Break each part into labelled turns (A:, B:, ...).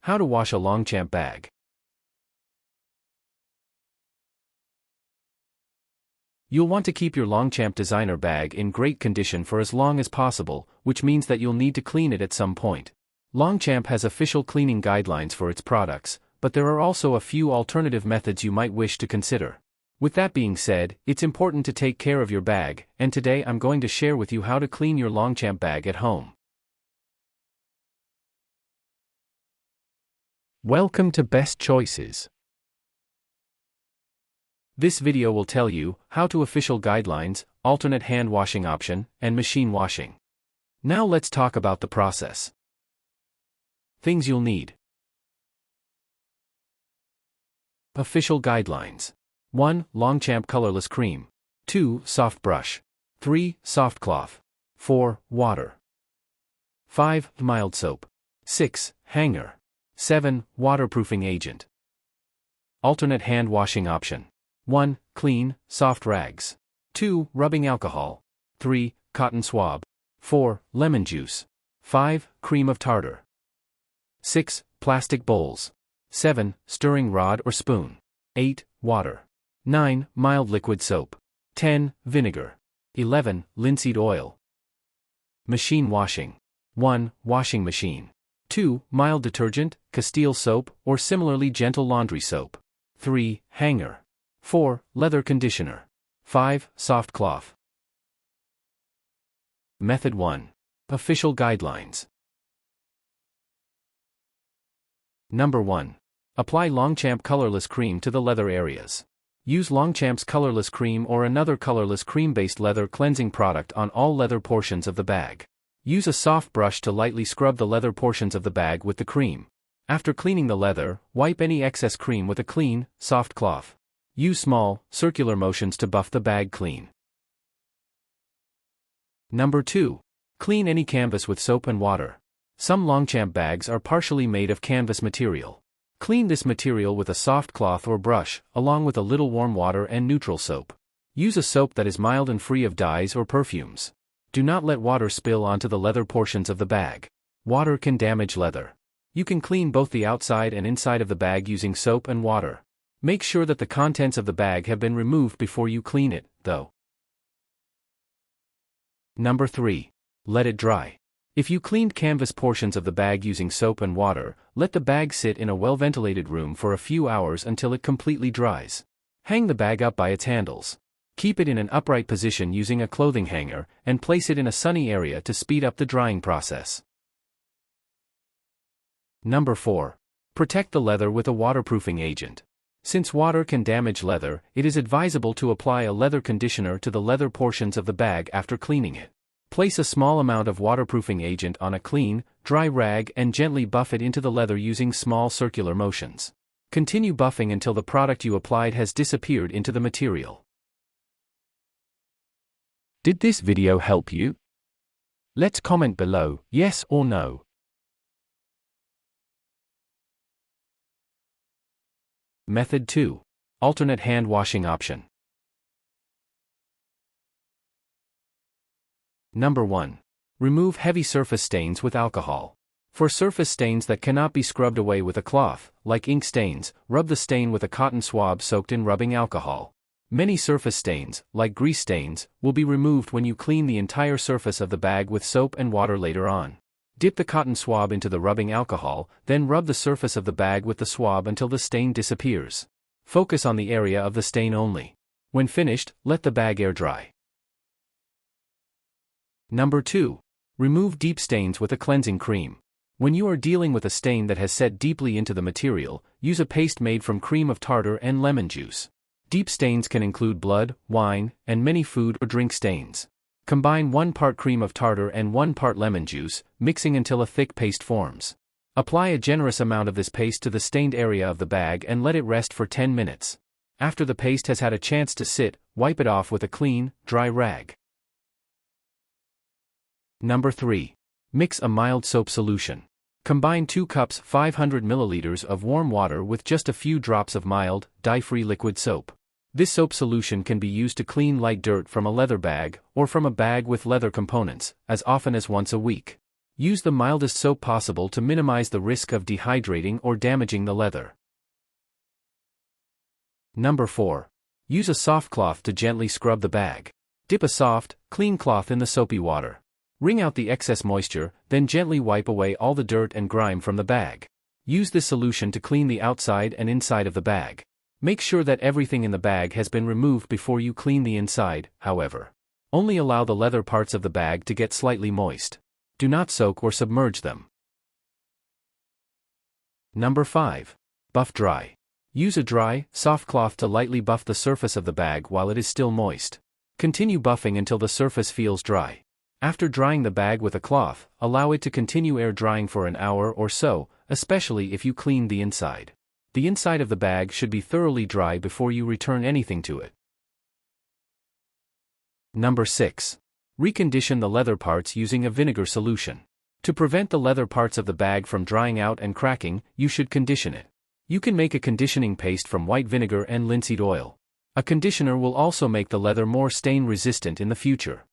A: How to wash a Longchamp bag. You'll want to keep your Longchamp designer bag in great condition for as long as possible, which means that you'll need to clean it at some point. Longchamp has official cleaning guidelines for its products, but there are also a few alternative methods you might wish to consider. With that being said, it's important to take care of your bag, and today I'm going to share with you how to clean your Longchamp bag at home. Welcome to Best Choices. This video will tell you how to official guidelines, alternate hand washing option, and machine washing. Now let's talk about the process. Things you'll need. Official guidelines. 1. Longchamp colorless cream. 2. Soft brush. 3. Soft cloth. 4. Water. 5. Mild soap. 6. Hanger. 7. Waterproofing agent. Alternate hand washing option. 1. Clean, soft rags. 2. Rubbing alcohol. 3. Cotton swab. 4. Lemon juice. 5. Cream of tartar. 6. Plastic bowls. 7. Stirring rod or spoon. 8. Water. 9. Mild liquid soap. 10. Vinegar. 11. Linseed oil. Machine washing. 1. Washing machine. 2. Mild detergent, Castile soap, or similarly gentle laundry soap. 3. Hanger. 4. Leather conditioner. 5. Soft cloth. Method 1. Official guidelines. Number 1. Apply Longchamp colorless cream to the leather areas. Use Longchamp's colorless cream or another colorless cream-based leather cleansing product on all leather portions of the bag. Use a soft brush to lightly scrub the leather portions of the bag with the cream. After cleaning the leather, wipe any excess cream with a clean, soft cloth. Use small, circular motions to buff the bag clean. Number 2. Clean any canvas with soap and water. Some Longchamp bags are partially made of canvas material. Clean this material with a soft cloth or brush, along with a little warm water and neutral soap. Use a soap that is mild and free of dyes or perfumes. Do not let water spill onto the leather portions of the bag. Water can damage leather. You can clean both the outside and inside of the bag using soap and water. Make sure that the contents of the bag have been removed before you clean it, though. Number 3. Let it dry. If you cleaned canvas portions of the bag using soap and water, let the bag sit in a well-ventilated room for a few hours until it completely dries. Hang the bag up by its handles. Keep it in an upright position using a clothing hanger, and place it in a sunny area to speed up the drying process. Number 4. Protect the leather with a waterproofing agent. Since water can damage leather, it is advisable to apply a leather conditioner to the leather portions of the bag after cleaning it. Place a small amount of waterproofing agent on a clean, dry rag and gently buff it into the leather using small circular motions. Continue buffing until the product you applied has disappeared into the material. Did this video help you? Let's comment below, yes or no. Method 2. Alternate hand washing option. Number 1. Remove heavy surface stains with alcohol. For surface stains that cannot be scrubbed away with a cloth, like ink stains, rub the stain with a cotton swab soaked in rubbing alcohol. Many surface stains, like grease stains, will be removed when you clean the entire surface of the bag with soap and water later on. Dip the cotton swab into the rubbing alcohol, then rub the surface of the bag with the swab until the stain disappears. Focus on the area of the stain only. When finished, let the bag air dry. Number 2. Remove deep stains with a cleansing cream. When you are dealing with a stain that has set deeply into the material, use a paste made from cream of tartar and lemon juice. Deep stains can include blood, wine, and many food or drink stains. Combine 1 part cream of tartar and 1 part lemon juice, mixing until a thick paste forms. Apply a generous amount of this paste to the stained area of the bag and let it rest for 10 minutes. After the paste has had a chance to sit, wipe it off with a clean, dry rag. Number 3. Mix a mild soap solution. Combine 2 cups 500 milliliters of warm water with just a few drops of mild, dye-free liquid soap. This soap solution can be used to clean light dirt from a leather bag, or from a bag with leather components, as often as once a week. Use the mildest soap possible to minimize the risk of dehydrating or damaging the leather. Number 4. Use a soft cloth to gently scrub the bag. Dip a soft, clean cloth in the soapy water. Wring out the excess moisture, then gently wipe away all the dirt and grime from the bag. Use this solution to clean the outside and inside of the bag. Make sure that everything in the bag has been removed before you clean the inside, however. Only allow the leather parts of the bag to get slightly moist. Do not soak or submerge them. Number 5. Buff dry. Use a dry, soft cloth to lightly buff the surface of the bag while it is still moist. Continue buffing until the surface feels dry. After drying the bag with a cloth, allow it to continue air drying for an hour or so, especially if you clean the inside. The inside of the bag should be thoroughly dry before you return anything to it. Number 6. Recondition the leather parts using a vinegar solution. To prevent the leather parts of the bag from drying out and cracking, you should condition it. You can make a conditioning paste from white vinegar and linseed oil. A conditioner will also make the leather more stain-resistant in the future.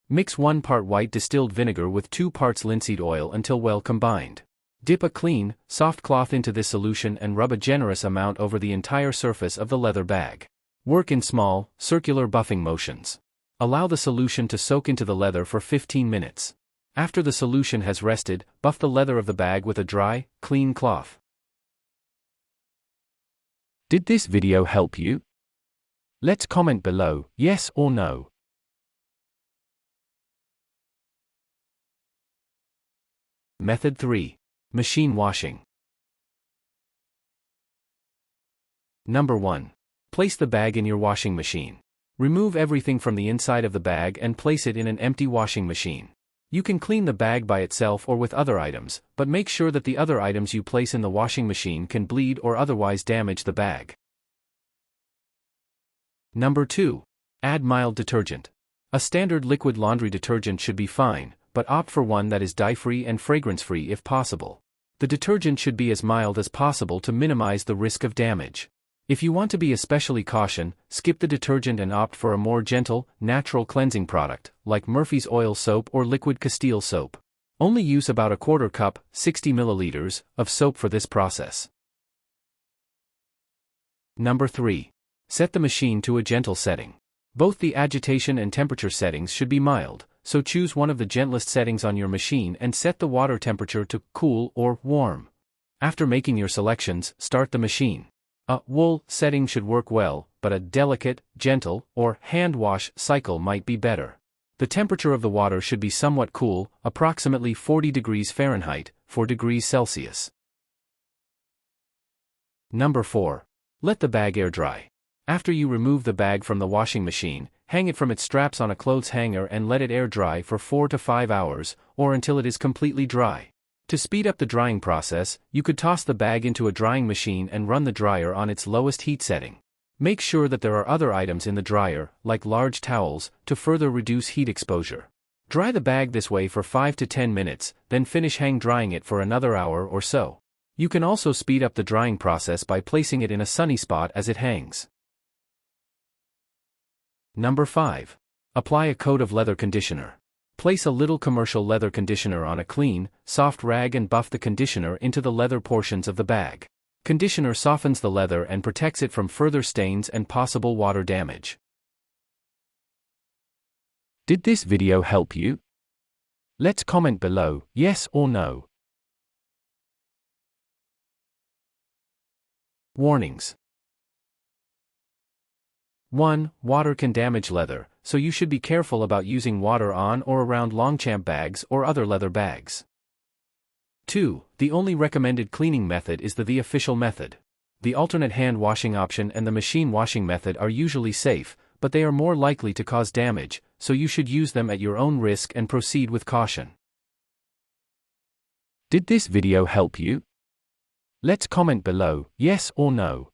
A: Mix 1 part white distilled vinegar with 2 parts linseed oil until well combined. Dip a clean, soft cloth into this solution and rub a generous amount over the entire surface of the leather bag. Work in small, circular buffing motions. Allow the solution to soak into the leather for 15 minutes. After the solution has rested, buff the leather of the bag with a dry, clean cloth. Did this video help you? Let's comment below, yes or no. Method 3. Machine washing. Number 1. Place the bag in your washing machine. Remove everything from the inside of the bag and place it in an empty washing machine. You can clean the bag by itself or with other items, but make sure that the other items you place in the washing machine can bleed or otherwise damage the bag. Number 2. Add mild detergent. A standard liquid laundry detergent should be fine, but opt for one that is dye-free and fragrance-free if possible. The detergent should be as mild as possible to minimize the risk of damage. If you want to be especially cautious, skip the detergent and opt for a more gentle, natural cleansing product, like Murphy's Oil Soap or Liquid Castile Soap. Only use about a quarter cup, 60 milliliters, of soap for this process. Number 3. Set the machine to a gentle setting. Both the agitation and temperature settings should be mild, so choose one of the gentlest settings on your machine and set the water temperature to cool or warm. After making your selections, start the machine. A wool setting should work well, but a delicate, gentle, or hand wash cycle might be better. The temperature of the water should be somewhat cool, approximately 40 degrees Fahrenheit, 4 degrees Celsius. Number 4. Let the bag air dry. After you remove the bag from the washing machine, hang it from its straps on a clothes hanger and let it air dry for 4 to 5 hours, or until it is completely dry. To speed up the drying process, you could toss the bag into a drying machine and run the dryer on its lowest heat setting. Make sure that there are other items in the dryer, like large towels, to further reduce heat exposure. Dry the bag this way for 5 to 10 minutes, then finish hang drying it for another hour or so. You can also speed up the drying process by placing it in a sunny spot as it hangs. Number 5. Apply a coat of leather conditioner. Place a little commercial leather conditioner on a clean, soft rag and buff the conditioner into the leather portions of the bag. Conditioner softens the leather and protects it from further stains and possible water damage. Did this video help you? Let's comment below, yes or no. Warnings. 1. Water can damage leather, so you should be careful about using water on or around Longchamp bags or other leather bags. 2. The only recommended cleaning method is the official method. The alternate hand washing option and the machine washing method are usually safe, but they are more likely to cause damage, so you should use them at your own risk and proceed with caution. Did this video help you? Let's comment below, yes or no.